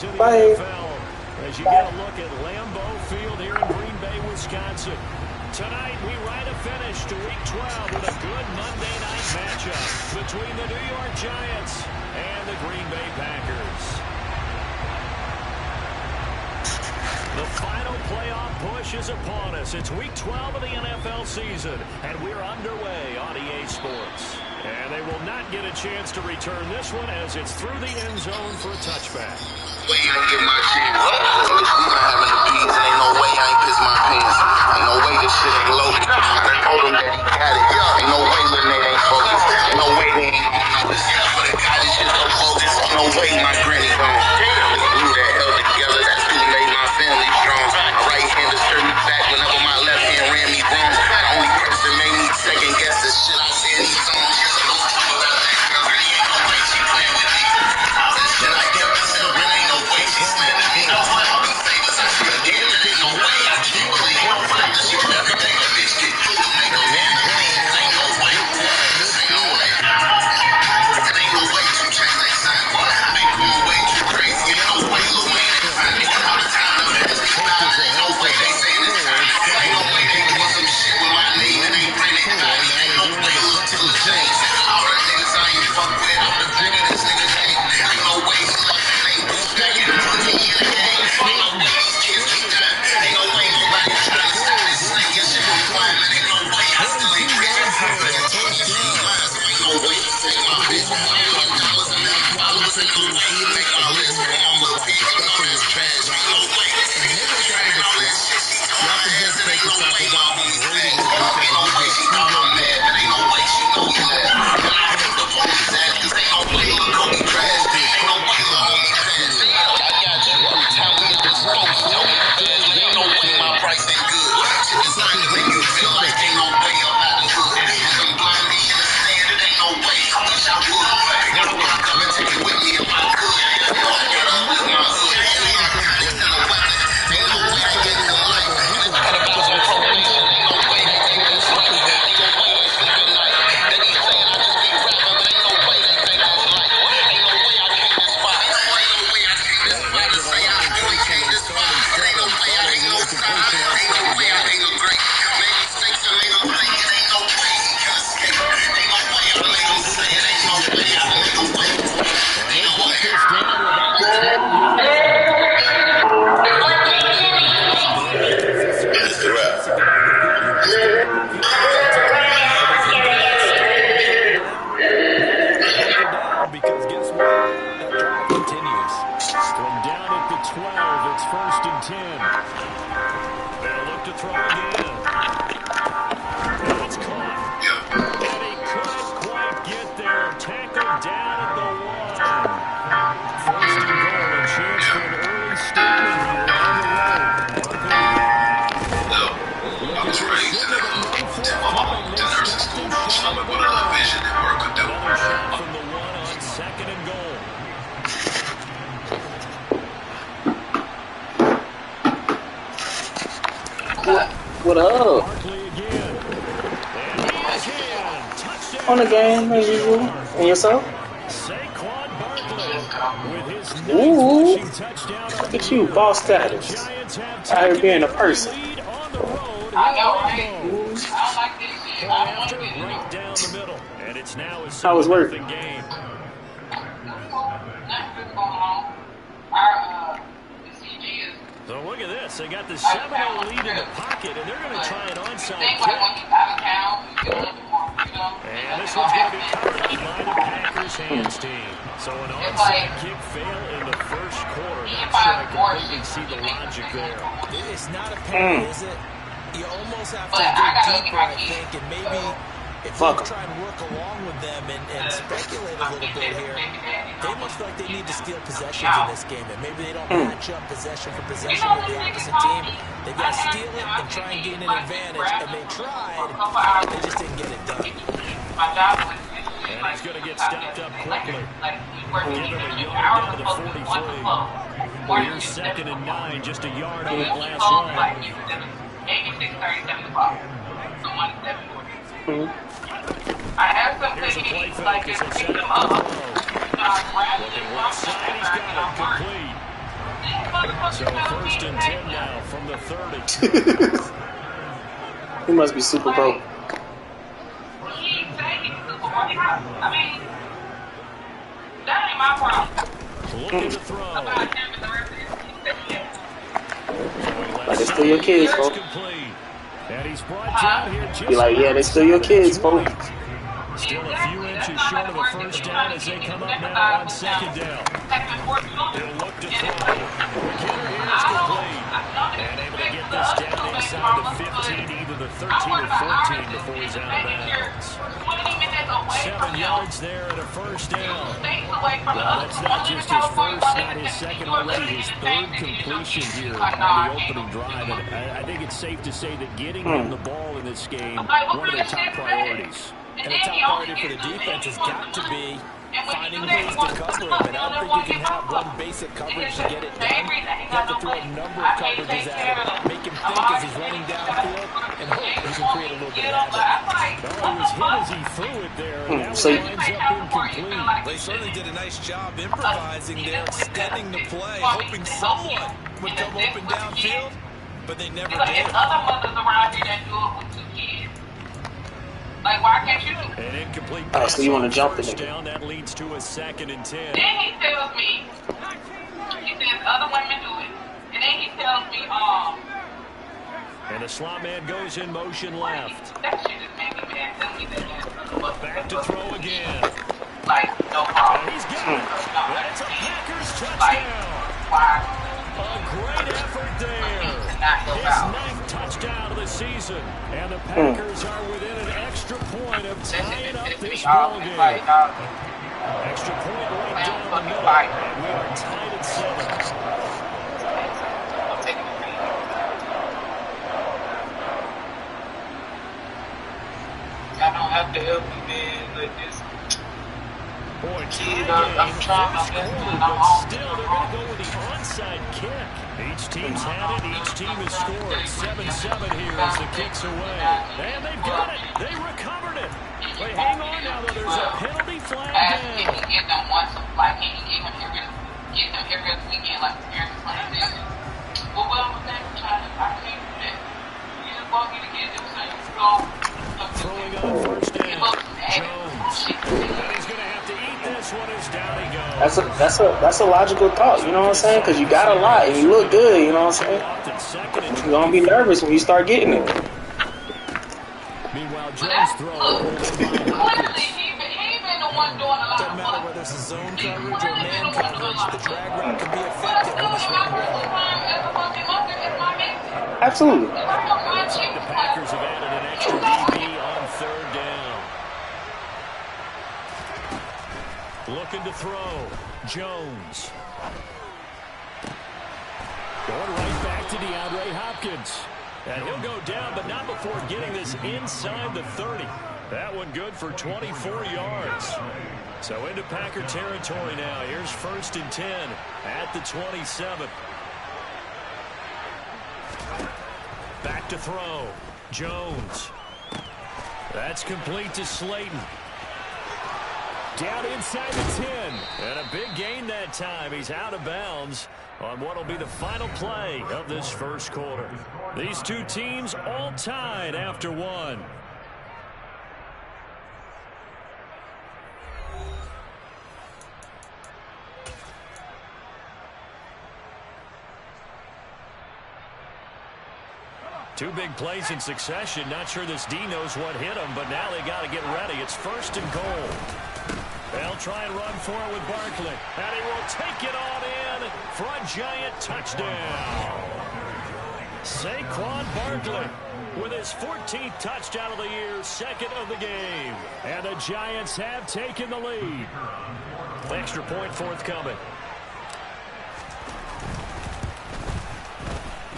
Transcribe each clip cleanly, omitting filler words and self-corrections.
to the Bye. NFL as you get a look at Lambeau Field here in Green Bay, Wisconsin. Tonight, we ride a finish to Week 12 with a good Monday night matchup between the New York Giants and the Green Bay Packers. The final playoff push is upon us. It's Week 12 of the NFL season, and we're underway on EA Sports. And they will not get a chance to return this one as it's through the end zone for a touchback. Way I ain't get my chance. We been having the beats, and ain't no way I ain't piss my pants. Ain't no way this shit ain't loaded. I told him that he got it. Ain't no way Lil Nate ain't focused. Ain't no way they ain't gon' notice. But the guy this shit so focused. Ain't no way my granny gone. The glue that held together, that's who made my family strong. My right hand is turned me back whenever my left hand ran me wrong. The only person made me second guess the shit I said in these songs. What up? On the game as usual. And yourself? Ooh. Look at you, boss status. Out here being a person. How was work? So look at this. They got the 7-0 lead in the pocket, and they're going to try an onside kick. And this one's going to be covered up by the Packers hands team. So an onside kick fail in the first quarter. Not sure I completely see the logic there. It's not a penalty, is it? You almost have to dig deeper, I think, and maybe if you try and work along with them and speculate a little bit here, they must feel like they need to steal possessions in this game, and maybe they don't match up possession for possession with the opposite team. They've got to steal it and try and gain an advantage, and they tried, they just didn't get it done. And he's going to get stopped up quickly. Give him a yard down to the 43. Here's 2nd and 9, just a yard on that last run. I have something Here's a play like fake as to they set pick it them up. up. Looking right side, he's got it complete. So first and 10 now from the 30. He must be super broke. He say he's super broke. I mean, that ain't my problem. Looking to throw. About him and the rest of his Like, it's still your kids, folks. And he's brought down here just Be like, yeah, they're still your kids, folks. Still a few inches short of the first down as they come up now on second down. They'll look to throw. McKinnon is complete. And able to get this down inside the 15, either the 13 or 14 before he's out of bounds. 7 yards there and a first down. Well, that's not just his first, not his second, already his third completion here on the opening drive. And I think it's safe to say that getting him the ball in this game, one of their top priorities. And the top priority for the defense has got to be finding ways to cover him. And I don't think you can have one basic coverage to get it done. You have to throw a number of coverages at him, make him think as he's running downfield, and hope he can create a little bit of havoc. No, it was hit as he threw it there, and that one winds up incomplete. They certainly did a nice job improvising there, extending the play, hoping someone would come open downfield, but they never did. There's other mothers around here that do it with 2 kids. Like, why can't you? An incomplete Oh, so you want to jump the nigga. down, that leads to a second and 10. Then he tells me, he says other women do it. And then he tells me, And the slot man goes in motion left. that shit is making me mad. Tell me that. Back to throw again. Like, no problem. And he's got it. That's a Packers Like, touchdown. why? A great effort there. His 9th touchdown of the season. And the Packers are within an extra point of tying up this ball game. Extra point right down the middle. And we are tied at 7. Y'all don't have to help me, man, like this. Boy, I'm trying my best, man. I'm but on. still, they're going to go with the onside kick. Each team's had it. Each team has scored. 7-7 here as the kick's away. And they've got it. They recovered it. Wait, hang on now, though. There's a penalty flag Ask if he down. can get them once, like, he can get them every other weekend, like, every playing this. Well, what I'm saying, I can't do that. You just want me to get them, so you go. Throwing on first down. Jones. And he's going to have to eat this one as down he goes. That's a logical thought, you know what I'm saying? Because you got a lot and you look good, you know what I'm saying? You're going to be nervous when you start getting it. Meanwhile, Jones throws. Clearly, he been the one doing a lot Doesn't of matter work. whether it's a zone coverage or man coverage, the drag route can be effective when it's running well. Absolutely. The Packers have added an extra DB on third down. Looking to throw. Jones. Going right back to DeAndre Hopkins. And he'll go down, but not before getting this inside the 30. That one good for 24 yards. So into Packer territory now. Here's first and 10 at the 27. Back to throw. Jones. That's complete to Slayton. Down inside the 10. And a big gain that time. He's out of bounds on what will be the final play of this first quarter. These two teams all tied after one. Two big plays in succession. Not sure this D knows what hit him, but now they got to get ready. It's first and goal. They'll try and run for it with Barkley. And he will take it on in for a giant touchdown. Saquon Barkley with his 14th touchdown of the year, second of the game. And the Giants have taken the lead. Extra point forthcoming.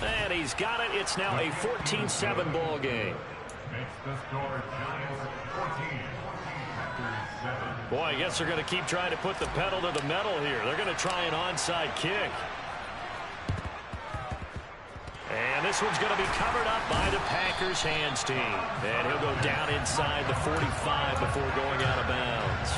And he's got it. It's now a 14-7 ball game. Boy, I guess they're going to keep trying to put the pedal to the metal here. They're going to try an onside kick. And this one's going to be covered up by the Packers hands team. And he'll go down inside the 45 before going out of bounds.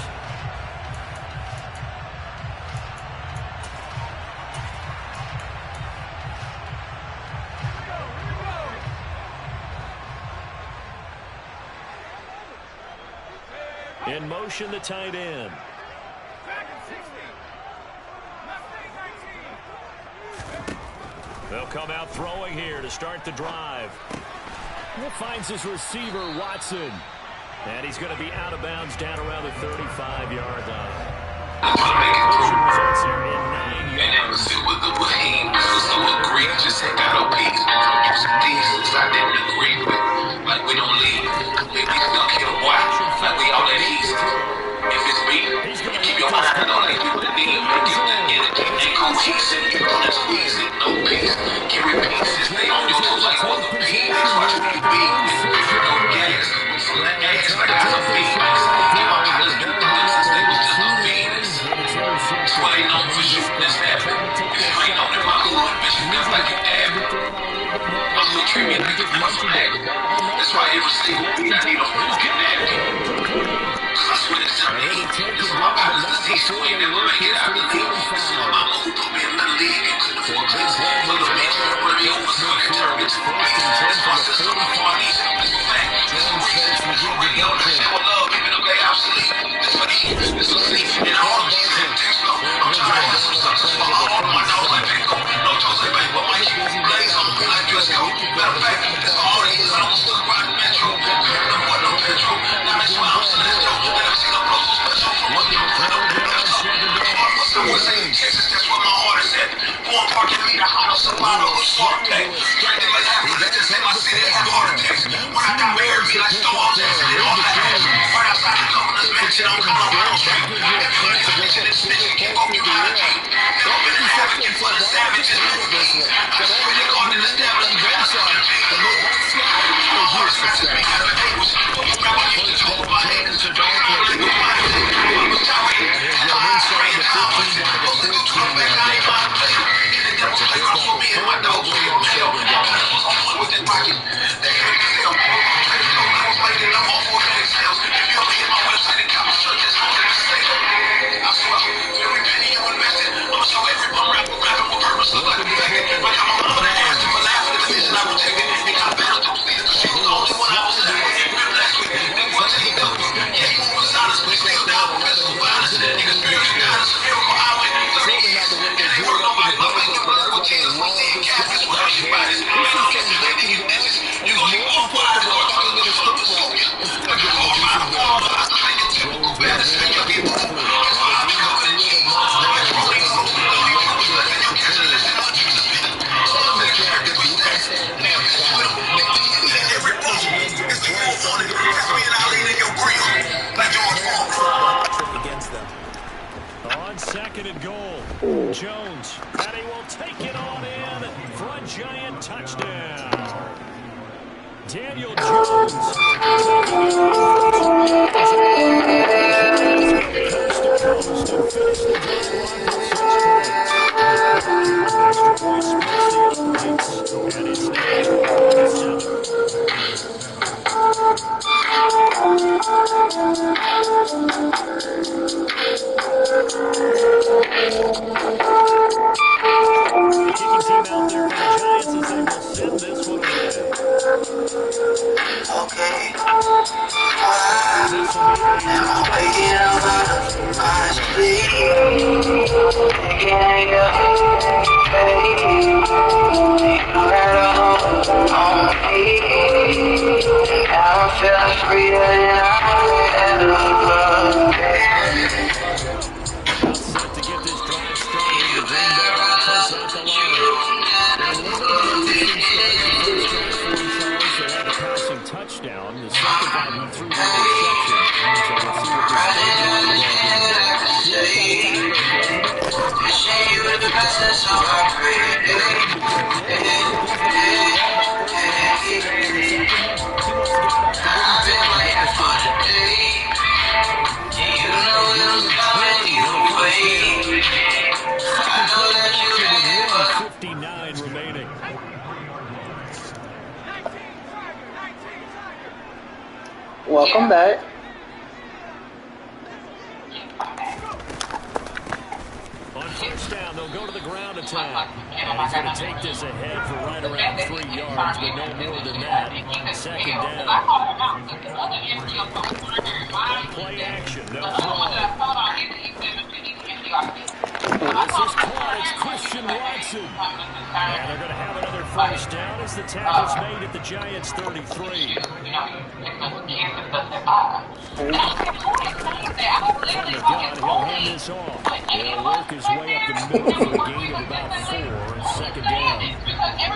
In motion, the tight end. They'll come out throwing here to start the drive. He finds his receiver, Watson. And he's going to be out of bounds down around the 35-yard line. Motion results here in 9 yards. I didn't agree with. Like, we don't leave. If we stuck here, boy, like we all at east. If it's me, keep your mind on these people that need to make your energy ain't cohesive. You gonna squeeze it, no peace. Carry pieces, they on your toes like what the peas. Watch me beat. No gas, full of gas like I was a Phoenix. And my pilots been pilots, they was just a Venus. That's why they known for shooting this habit. You ain't known in my hood, bitch, you feel like you average. Treat me like a muscle magnet. That's why every single beat I need a fucking napkin. Cause I swear this time they eat. This is my pilots, this decent way they will make it, I believe. This is what my move put me in the league. And couldn't afford to look at me. Wanna be overselling targets. That's why I said something on my knees. This is a fact. This is what it is. This is what radio. That shit with love, even though they obsolete. This for these. This for sleep. And all of these in text flow. I'm trying to hustle success for all of my dogs like Pico. No toes like Pico. My shit blaze on me like Drisco. Matter of fact, that's all it is. I don't still ride the metro. No more no petrol. Let me swallow some let's go. I never seen a blow so special. One give a friend over the pencil. Someone say Texas, that's where my heart is at. Born parking me the Honda Solano or Smart Pack. Straight to like half they just say my city have heart attacks. When I got married, me like storms and it all happened. Right outside the governor's mansion on Colorado Street. That police bitch and snitching can't go behind me. Never been an advocate for the savages. I just pray to God that establish me as a man. My heart snaps at me out of anguish. But you grab my knees, hold my hands. Don't fall like a mind. I was tired. I'm spraying the house. Those niggas come back, I ain't mind playing. And the devil playground for me and my dogs for your jail. All that was on with that pocket. They can't be still. Play the flow, I was playing them all for the sales. If you ever hit my website and cop a shirt, that's all they say. I swear, every penny you invested, I'ma show every bum rapper rapping for purpose. Look like a faggot. Like I'm a mother that asked you for laughing at the vision I rejected. And got battle depleted cause she was the only one I was left. Real last week, big boy J Doubles. Yeah, he moving silence, but still down for physical violence. Niggas spiritual guidance, a miracle highway. 30 years, and they work nobody but me. Your brother with Jesus, we see in Catholics with Hershey bodies. Man, I don't get the way they get digits. You gon' get more flies or talking to the phobia. Like a whole lot of water, I think it's typical bad as in your people. That's why I be coming in cheap. Like police, no, you ain't gonna be left in your kitchen, listen, I'll keep the spit. Some of the characters we stand. Nigga, bitch, we don't make the end of every puzzle. It's the whole funny. It's me and Ali in your grill. Like George Foreman. Against them. On second and goal, Jones, and he will take it on in for a giant touchdown. Daniel Jones. Coast to coast to finish the drive for 6 points. Extra point splits the uprights, and it's now 7. Kicking team out there for the Giants as they will send this one away. Okay. Am I waking up out of my sleep? Thinking you, baby. You right on me. And now I'm feeling freer than I've ever been. Set to get this drive started. The Green Bay offense at the line. They had a passing touchdown. The second time he threw the interception. So we'll see what this I've been waiting for the day. You know it was coming your way. I know that you ain't ever 59 remaining. Welcome back. On first first down. They'll go to the ground attack. And he's going to take this ahead for right around 3 yards, but no more than that. Second down. Play action. No throw. This is caught. It's Christian Watson. And they're going to have another first down as the tackle's made at the Giants' 33. He'll hand this off. He'll work his way up the middle for a gain of about 4. Second down.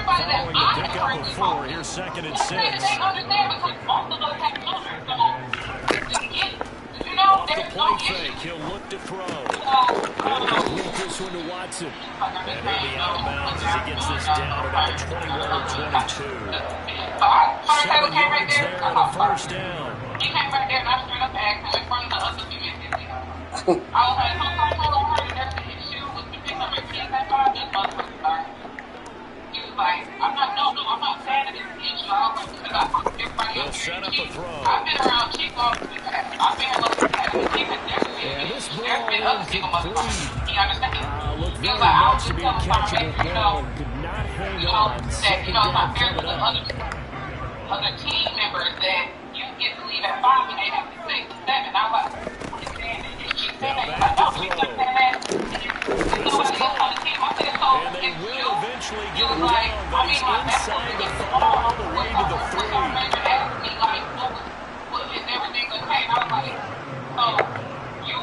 Following the pickup of 4, here's 2nd and 6. Off the play fake, he'll look to throw. He'll complete this one to Watson. And he'll be out of bounds as he gets this down about the 21 or 22. 7 yards there on a first down. He came back there and I straight up asked him in front of the other students. I was like, sometimes I don't hurt their issue with the thing I'm repeating that time. This motherfucker started. He was like, I'm not saying that it's an issue. I was like, because I talk to everybody else. He'll set up a throw. I've been around Chico. I've been looking at it. And this ball There's been other Chico motherfuckers. You understand? Looked very much to be a catchable ball and could not hang on. Second down coming up. Other team members that you get to leave at 5 and they have to stay to 7. I was like, now back to throw. And they will eventually get him down, but he's inside the 5 all the way to the 3.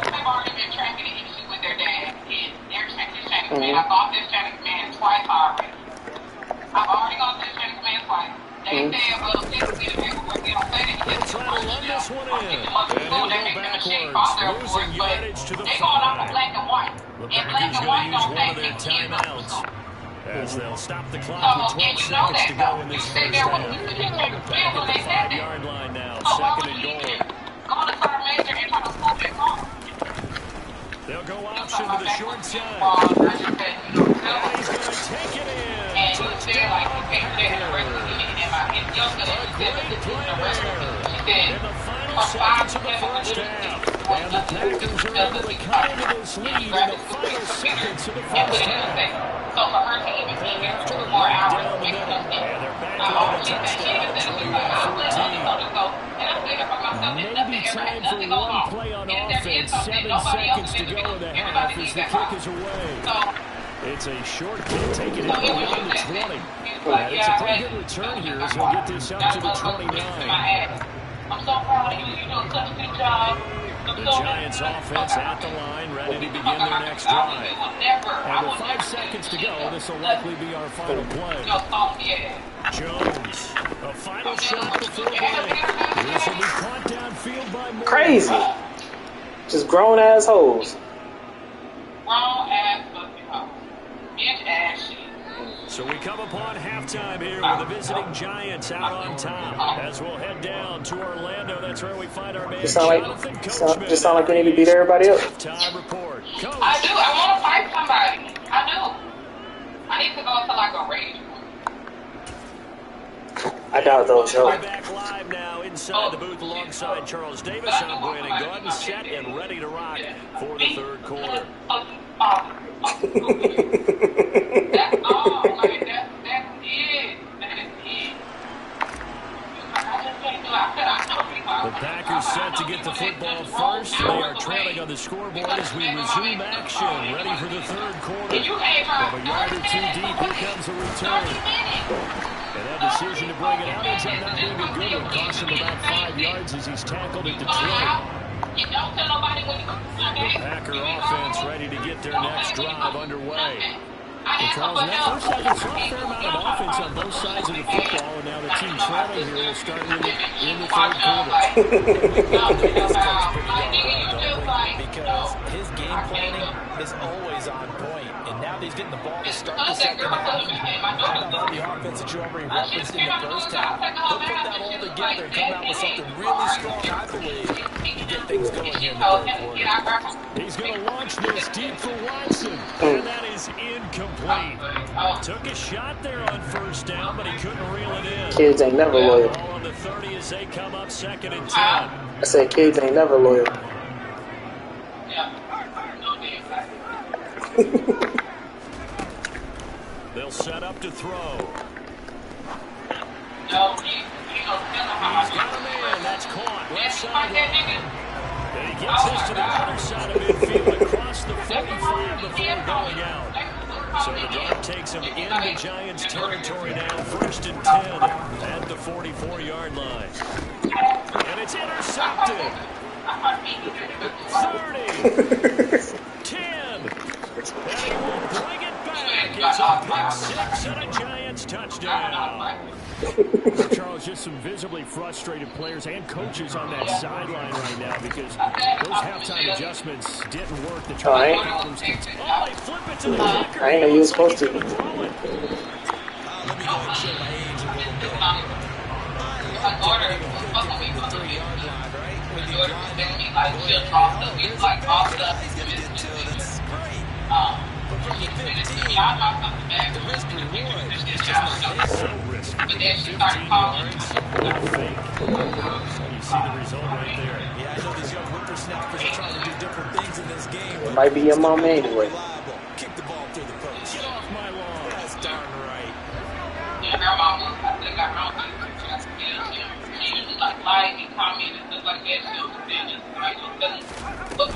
Have already been tracking an issue with their dad, and they're tracking this Chinese man. I've gone to this Chinese man twice already. I've already gone to this Chinese man twice. They said, well, this is the paperwork. They don't say that he He'll try to run this one in. And he'll go backwards, losing yardage to the 5. They're going off of black and white. The Packers going to use one of their timeouts as they'll stop the clock with 12 seconds to go in this first half. Back at the 5-yard line now, 2nd and goal. They'll go option to the short side. And he's going to take it in. Touchdown, Packers. A great play there. In the final seconds of the first half. And the Packers are able to cut into this lead in the final seconds of the first half. So for her team, it's taking 2 more hours to make those things. And they're back on the touchdown, 20-14. Maybe time for one play on offense. 7 seconds to go in the half as the kick is away. It's a short kick taken in beyond the 20. And it's a pretty good return here as he'll get this up to the 29. I'm so proud of you. You're doing such a good job. The Giants offense at the line, ready to begin their next drive. And with 5 seconds to go, this will likely be our final play. Jones, a final shot before break. This will be caught downfield by Moore. Crazy. Just grown assholes. Grown ass fucking hoes. Bitch ass shit. So we come upon halftime here with the visiting Giants out on top. As we'll head down to Orlando, that's where we find our man Jonathan Coachman. Just sound like we need to beat everybody else. Halftime report. Coach. I do. I want to fight somebody. I do. I need to go to like a rage. I doubt they'll show. We're back live now inside the booth alongside Charles Davis. I'm Brandon Gordon, set and ready to rock for the third quarter. That's all. Like, that's it. That is it. The Packers set to get the football first. They are trailing on the scoreboard as we resume action, ready for the third quarter. From a yard or 2 deep, here comes a return. And that decision to bring it out ends up not being a good one. Cost him about 5 yards as he's tackled at the 20. The Packer offense ready to get their next drive underway. And Charles, in that first half, we saw a fair amount of offense on both sides of the football, and now the team trailing here will start in the third quarter. Because his game planning is always on point, and now he's getting the ball to start the second half. How about the offense that you already referenced in the first half? He'll put that all together and come out with something really strong, I believe, to get things going here in the third quarter. He's going to launch this deep for Watson, and that is incomplete. Took a shot there on first down, but he couldn't reel it in. Kids ain't never loyal. Ball on the 30 as they come up 2nd and 10. I said kids ain't never loyal. They'll set up to throw. He's got a man. That's caught. Left sideline. And he gets this to the other side of midfield across the 45 before going out. So the drive takes him into Giants territory now. 1st and 10 at the 44-yard line. And it's intercepted. 30. 10. And he will bring it back. It's a pick 6 and a Giants touchdown. Charles, just some visibly frustrated players and coaches on that sideline right now because those halftime adjustments didn't work. The problems they flip it to the kicker. I ain't know you were supposed to. Let me go and show my age a little bit. I love to kick from the 3-yard line, right? When you that's great. But from the 15, the risk reward is just not so risky. 15 yards, fake. You see the result right there. Yeah, I know these young whippersnappers are trying to do different things in this game. It might be your mom anyway. Kick the ball through the post. Get off my lawn. That's darn right.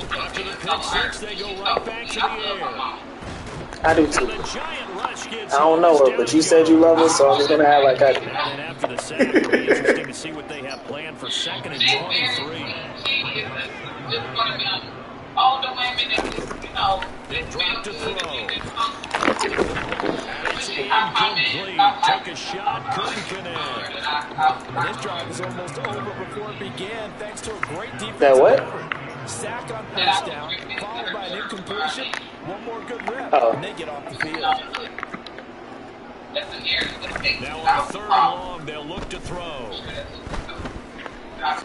After the pick 6, they go right back to the air. I do too. The giant rush gets I don't know her, but you said you love her, so I'm just going to act like I do. And then after the sack, it'll be interesting to see what they have planned for 2nd and 23. They drop to throw. And it's incomplete. Take a shot, couldn't connect. This drive was almost over before it began, thanks to a great defense. That what? Sack on first down, followed by an incompletion. One more good rep, and they get off the field. Now on 3rd and long, they'll look to throw. Got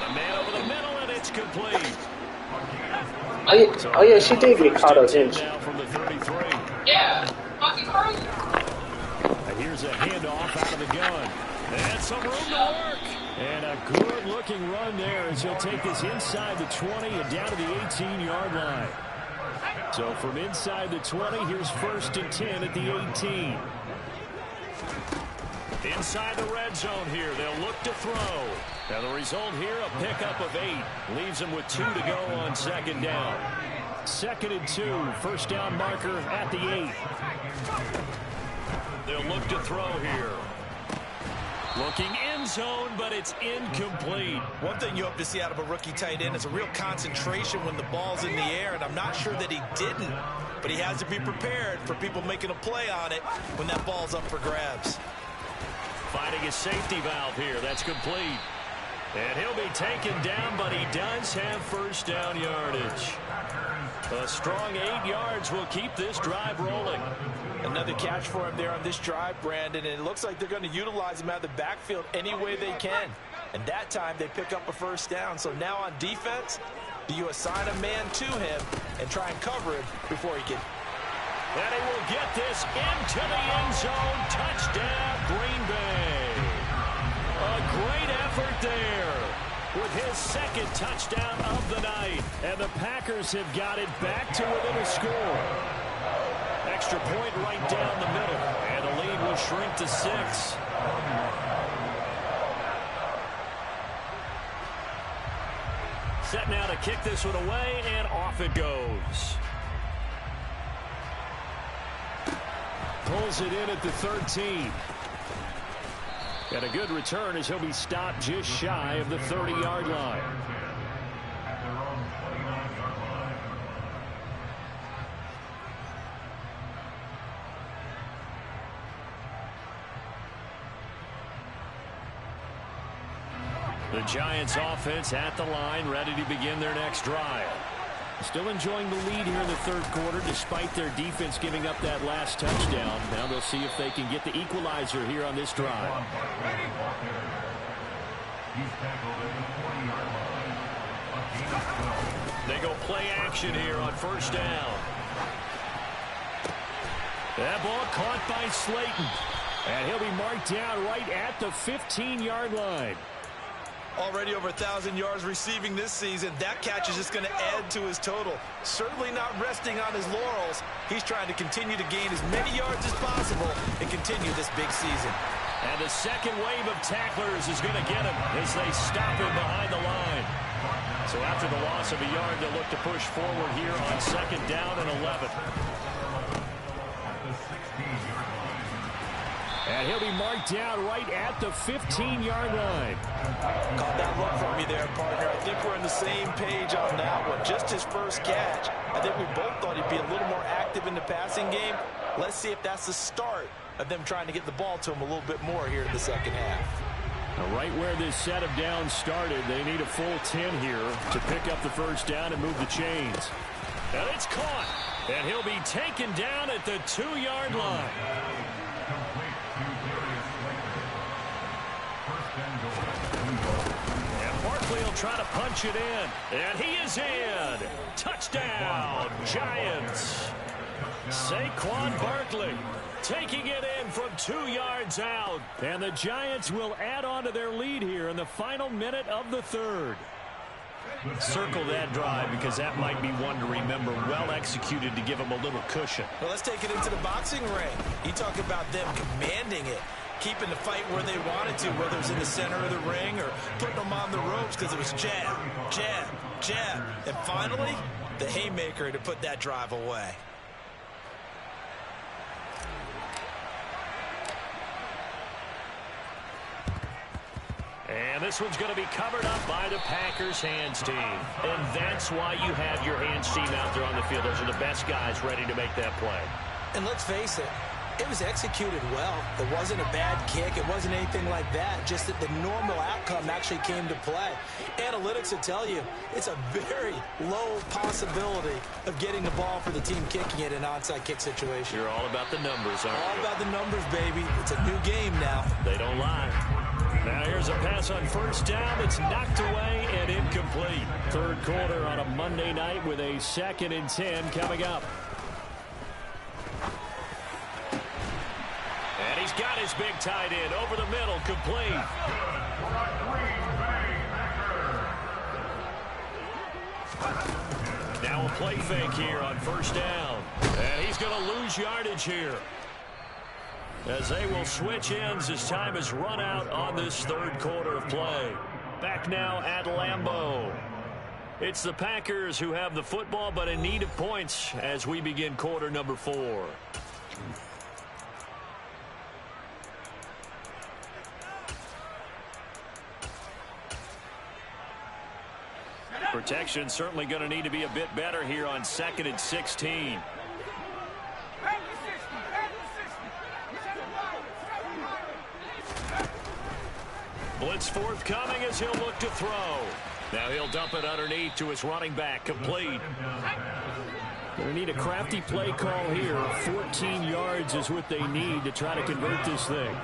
a man over the middle, and it's complete. Oh yeah, she did get caught up, didn't she? Now from the 33. Yeah. And here's a handoff out of the gun. And some room to work. And a good-looking run there as he'll take this inside the 20 and down to the 18-yard line. So from inside the 20, here's 1st and 10 at the 18. Inside the red zone here, they'll look to throw. Now the result here, a pickup of 8. Leaves them with 2 to go on 2nd down. 2nd and 2, 1st down marker at the 8. They'll look to throw here. Looking end zone, but it's incomplete. One thing you hope to see out of a rookie tight end is a real concentration when the ball's in the air, and I'm not sure that he didn't, but he has to be prepared for people making a play on it when that ball's up for grabs. Finding a safety valve here. That's complete. And he'll be taken down, but he does have 1st down yardage. A strong 8 yards will keep this drive rolling. Another catch for him there on this drive, Brandon, and it looks like they're going to utilize him out of the backfield any way they can. And that time they pick up a 1st down. So now on defense, do you assign a man to him and try and cover him before he can? And he will get this into the end zone. Touchdown, Green Bay. A great effort there with his 2nd touchdown of the night. And the Packers have got it back to within a score. Extra point right down the middle. And the lead will shrink to 6. Set now to kick this one away, and off it goes. Pulls it in at the 13. And a good return as he'll be stopped just shy of the 30-yard line. The Giants offense at the line, ready to begin their next drive. Still enjoying the lead here in the 3rd quarter despite their defense giving up that last touchdown. Now they'll see if they can get the equalizer here on this drive. They go play action here on 1st down. That ball caught by Slayton. And he'll be marked down right at the 15-yard line. Already over 1,000 yards receiving this season. That catch is just going to add to his total. Certainly not resting on his laurels. He's trying to continue to gain as many yards as possible and continue this big season. And the second wave of tacklers is going to get him as they stop him behind the line. So after the loss of a yard, they'll look to push forward here on 2nd down and 11. And he'll be marked down right at the 15-yard line. Caught that look for me there, partner. I think we're on the same page on that one. Just his first catch. I think we both thought he'd be a little more active in the passing game. Let's see if that's the start of them trying to get the ball to him a little bit more here in the second half. Now, right where this set of downs started, they need a full 10 here to pick up the first down and move the chains. And it's caught. And he'll be taken down at the 2-yard line. And Barkley will try to punch it in. And he is in. Touchdown, Giants. Saquon Barkley taking it in from 2 yards out. And the Giants will add on to their lead here in the final minute of the third. Circle that drive because that might be one to remember. Well executed to give them a little cushion. Well, let's take it into the boxing ring. You talk about them commanding it, keeping the fight where they wanted to, whether it's in the center of the ring or putting them on the ropes because it was jab, jab, jab. And finally, the haymaker to put that drive away. And this one's going to be covered up by the Packers hands team. And that's why you have your hands team out there on the field. Those are the best guys ready to make that play. And let's face it, it was executed well. It wasn't a bad kick. It wasn't anything like that. Just that the normal outcome actually came to play. Analytics will tell you it's a very low possibility of getting the ball for the team kicking it in an onside kick situation. You're all about the numbers, aren't you? All about the numbers, baby. It's a new game now. They don't lie. Now here's a pass on first down. It's knocked away and incomplete. Third quarter on a Monday night with a 2nd and 10 coming up. And he's got his big tight end over the middle, complete. Now a play fake here on first down. And he's going to lose yardage here, as they will switch ends as time has run out on this third quarter of play. Back now at Lambeau. It's the Packers who have the football, but in need of points as we begin quarter number 4. Protection certainly going to need to be a bit better here on 2nd and 16. Blitz forthcoming as he'll look to throw. Now he'll dump it underneath to his running back, complete. They need a crafty play call here. 14 yards is what they need to try to convert this thing.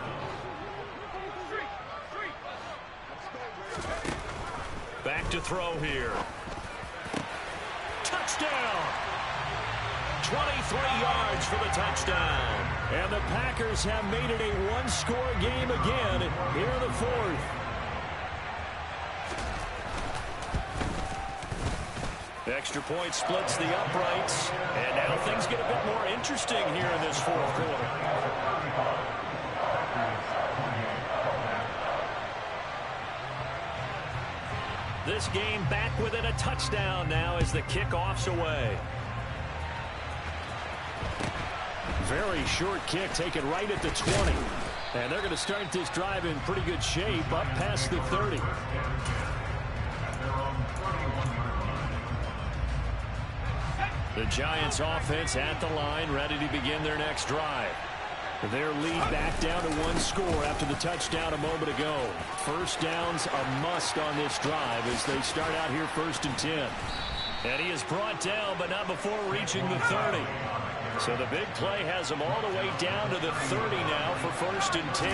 Back to throw here. Touchdown! 23 yards for the touchdown. And the Packers have made it a one-score game again here in the fourth. Extra point splits the uprights. And now things get a bit more interesting here in this fourth quarter. This game back within a touchdown now as the kickoff's away. Very short kick taken right at the 20. And they're going to start this drive in pretty good shape up past the 30. The Giants offense at the line, ready to begin their next drive. Their lead back down to one score after the touchdown a moment ago. First down's a must on this drive as they start out here 1st and 10. And he is brought down, but not before reaching the 30. So the big play has him all the way down to the 30 now for 1st and 10.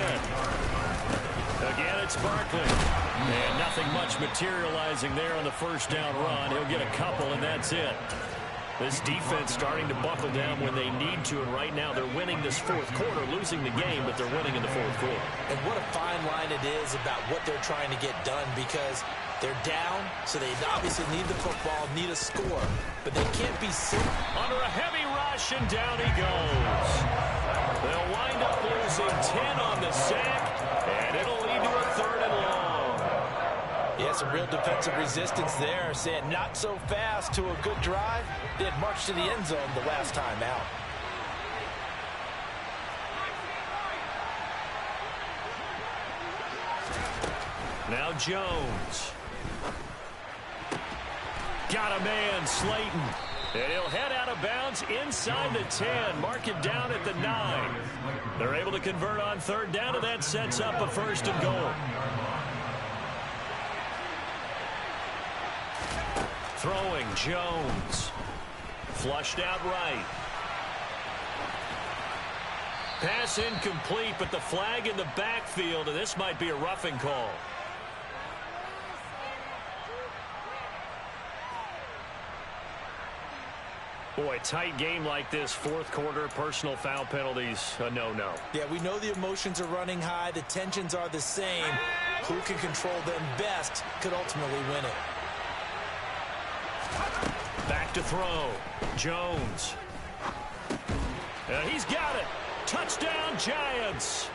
Again, it's Barkley. And nothing much materializing there on the first down run. He'll get a couple, and that's it. This defense starting to buckle down when they need to, and right now they're winning this fourth quarter, losing the game, but they're winning in the fourth quarter. And what a fine line it is about what they're trying to get done, because they're down, so they obviously need the football, need a score, but they can't be sick. Under a heavy rush, and down he goes. They'll wind up losing 10 on the sack, and it'll lead to a 3rd and long. Yeah, some real defensive resistance there, saying not so fast to a good drive. They had marched to the end zone the last time out. Now Jones. Got a man, Slayton. And he'll head out of bounds inside the 10. Mark it down at the 9. They're able to convert on 3rd down, and that sets up a 1st and goal. Throwing, Jones. Flushed out right. Pass incomplete, but the flag in the backfield, and this might be a roughing call. Boy, tight game like this, fourth quarter, personal foul penalties, a no-no. Yeah, we know the emotions are running high. The tensions are the same. Who can control them best could ultimately win it. Back to throw. Jones. And he's got it. Touchdown, Giants.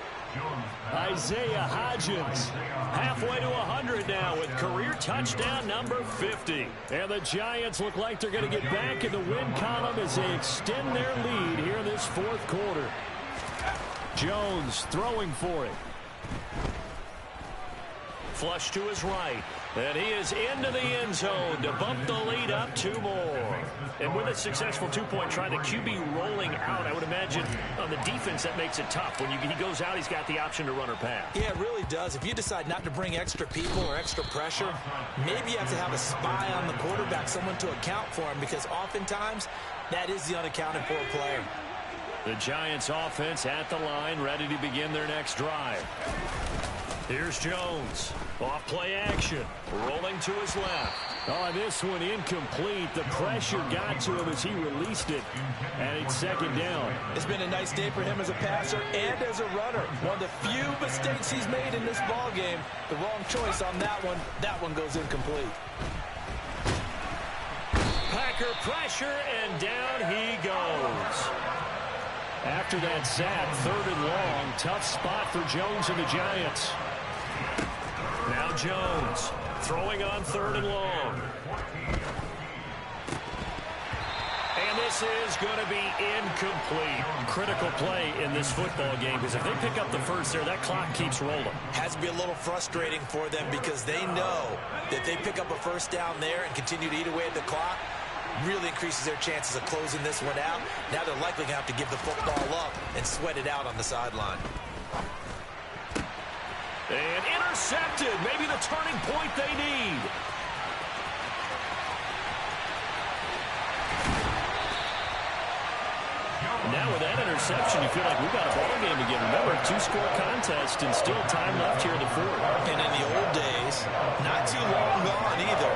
Isaiah Hodgins halfway to 100 now with career touchdown number 50. And the Giants look like they're going to get back in the win column as they extend their lead here in this fourth quarter. Jones throwing for it. Flush to his right. And he is into the end zone to bump the lead up 2 more. And with a successful 2-point try, the QB rolling out, I would imagine on the defense that makes it tough. When he goes out, he's got the option to run or pass. Yeah, it really does. If you decide not to bring extra people or extra pressure, maybe you have to have a spy on the quarterback, someone to account for him, because oftentimes that is the unaccounted for player. The Giants offense at the line, ready to begin their next drive. Here's Jones. Off play action. Rolling to his left. Oh, this one incomplete. The pressure got to him as he released it. And it's 2nd down. It's been a nice day for him as a passer and as a runner. One of the few mistakes he's made in this ball game. The wrong choice on that one. That one goes incomplete. Packer pressure, and down he goes. After that sack, 3rd and long. Tough spot for Jones and the Giants. Now Jones throwing on 3rd and long. And this is going to be incomplete. Critical play in this football game, because if they pick up the first there, that clock keeps rolling. Has to be a little frustrating for them, because they know that they pick up a 1st down there and continue to eat away at the clock, really increases their chances of closing this one out. Now they're likely going to have to give the football up and sweat it out on the sideline. And intercepted. Maybe the turning point they need. Now with that interception, you feel like we've got a ball game again. Remember, 2-score contest and still time left here in the 4th. And in the old days, not too long gone either.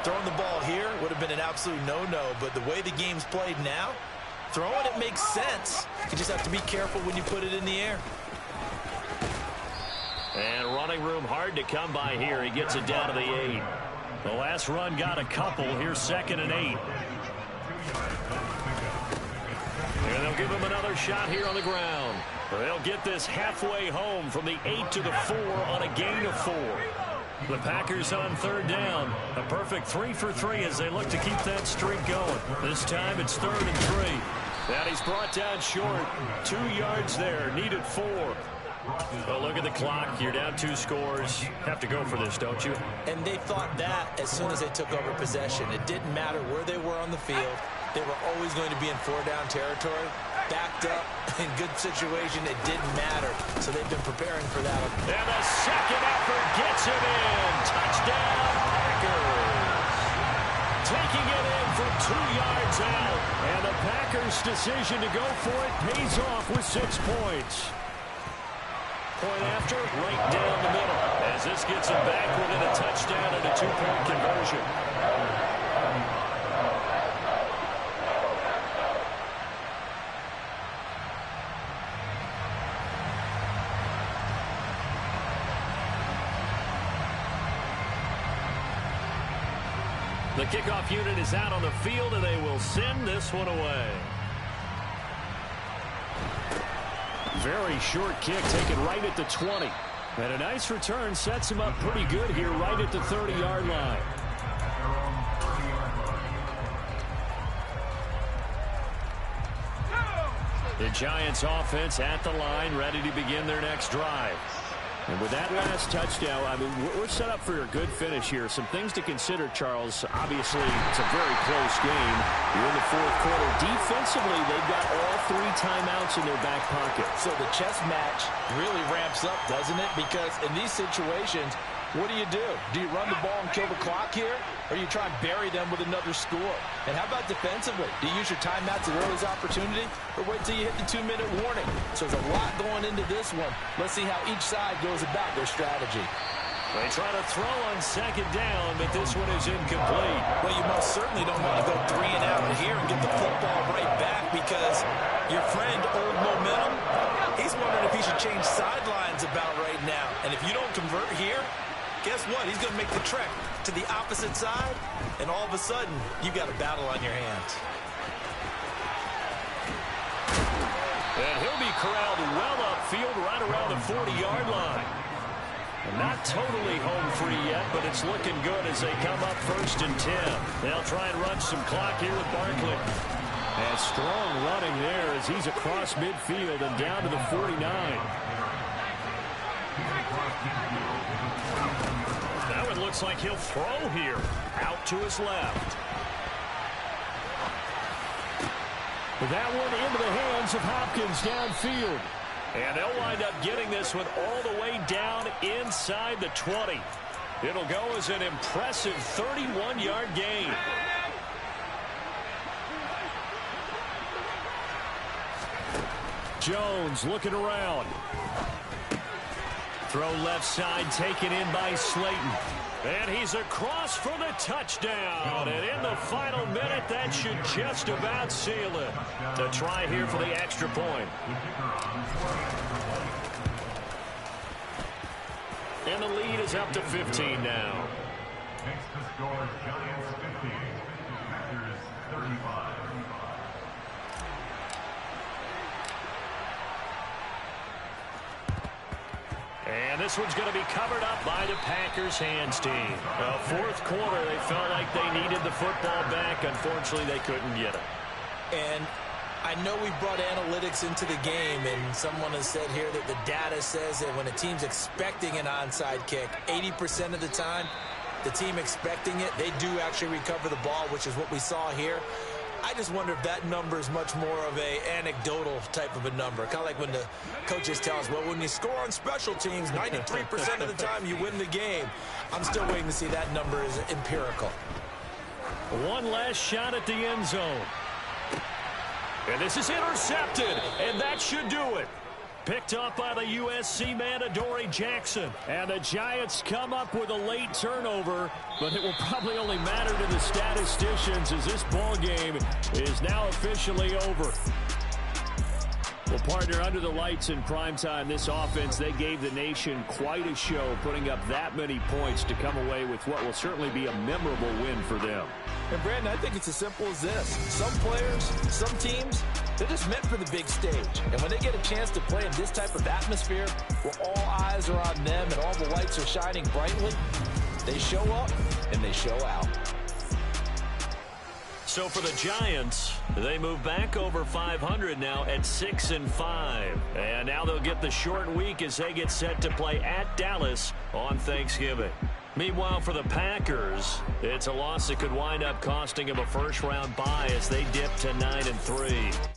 Throwing the ball here would have been an absolute no-no, but the way the game's played now, throwing it makes sense. You just have to be careful when you put it in the air. And running room hard to come by here. He gets it down to the 8. The last run got a couple. Here's 2nd and 8. And they'll give him another shot here on the ground. They'll get this halfway home from the 8 to the 4 on a gain of 4. The Packers on 3rd down. A perfect 3 for 3 as they look to keep that streak going. This time it's 3rd and 3. And he's brought down short. 2 yards there. Needed 4. Well, look at the clock. You're down 2 scores. Have to go for this, don't you? And they thought that as soon as they took over possession. It didn't matter where they were on the field. They were always going to be in 4-down territory. Backed up, in good situation, it didn't matter. So they've been preparing for that. And the second effort gets it in. Touchdown, Packers. Taking it in from 2 yards out. And the Packers' decision to go for it pays off with 6 points. Point after, right down the middle. As this gets him back within a touchdown and a 2-point conversion. The kickoff unit is out on the field, and they will send this one away. Very short kick taken right at the 20. And a nice return sets him up pretty good here right at the 30-yard line. The Giants offense at the line, ready to begin their next drive. And with that last touchdown, I mean, we're set up for a good finish here. Some things to consider, Charles. Obviously, it's a very close game. You're in the fourth quarter. Defensively, they've got all 3 timeouts in their back pocket. So the chess match really ramps up, doesn't it? Because in these situations, what do? Do you run the ball and kill the clock here? Or you try and bury them with another score? And how about defensively? Do you use your timeouts at earliest opportunity? Or wait till you hit the 2-minute warning? So there's a lot going into this one. Let's see how each side goes about their strategy. They try to throw on second down, but this one is incomplete. Well, you most certainly don't want to go 3 and out here and get the football right back because your friend, Old Momentum, he's wondering if he should change sidelines about right now. And if you don't convert here, guess what? He's going to make the trek to the opposite side, and all of a sudden, you've got a battle on your hands. And he'll be corralled well upfield right around the 40-yard line. Not totally home free yet, but it's looking good as they come up 1st and 10. They'll try and run some clock here with Barkley. And strong running there as he's across midfield and down to the 49. Now it looks like he'll throw here. Out to his left. That one into the hands of Hopkins downfield. And they'll wind up getting this one all the way down inside the 20. It'll go as an impressive 31-yard gain. Jones looking around. Throw left side taken in by Slayton. And he's across for the touchdown. And in the final minute, that should just about seal it. The try here for the extra point. And the lead is up to 15 now. Next to score, Giants 50, Packers 35. And this one's going to be covered up by the Packers hands team. Fourth quarter, they felt like they needed the football back. Unfortunately, they couldn't get it. And I know we brought analytics into the game, and someone has said here that the data says that when a team's expecting an onside kick, 80% of the time, the team expecting it, they do actually recover the ball, which is what we saw here. I just wonder if that number is much more of a anecdotal type of a number. Kind of like when the coaches tell us, well, when you score on special teams, 93% of the time you win the game. I'm still waiting to see that number is empirical. One last shot at the end zone. And this is intercepted, and that should do it. Picked up by the USC man, Adoree Jackson. And the Giants come up with a late turnover, but it will probably only matter to the statisticians as this ball game is now officially over. Well, partner, under the lights in primetime, this offense, they gave the nation quite a show, putting up that many points to come away with what will certainly be a memorable win for them. And, Brandon, I think it's as simple as this. Some players, some teams, they're just meant for the big stage. And when they get a chance to play in this type of atmosphere where all eyes are on them and all the lights are shining brightly, they show up and they show out. So for the Giants, they move back over 500 now at 6-5. And now they'll get the short week as they get set to play at Dallas on Thanksgiving. Meanwhile, for the Packers, it's a loss that could wind up costing them a first-round bye as they dip to 9-3.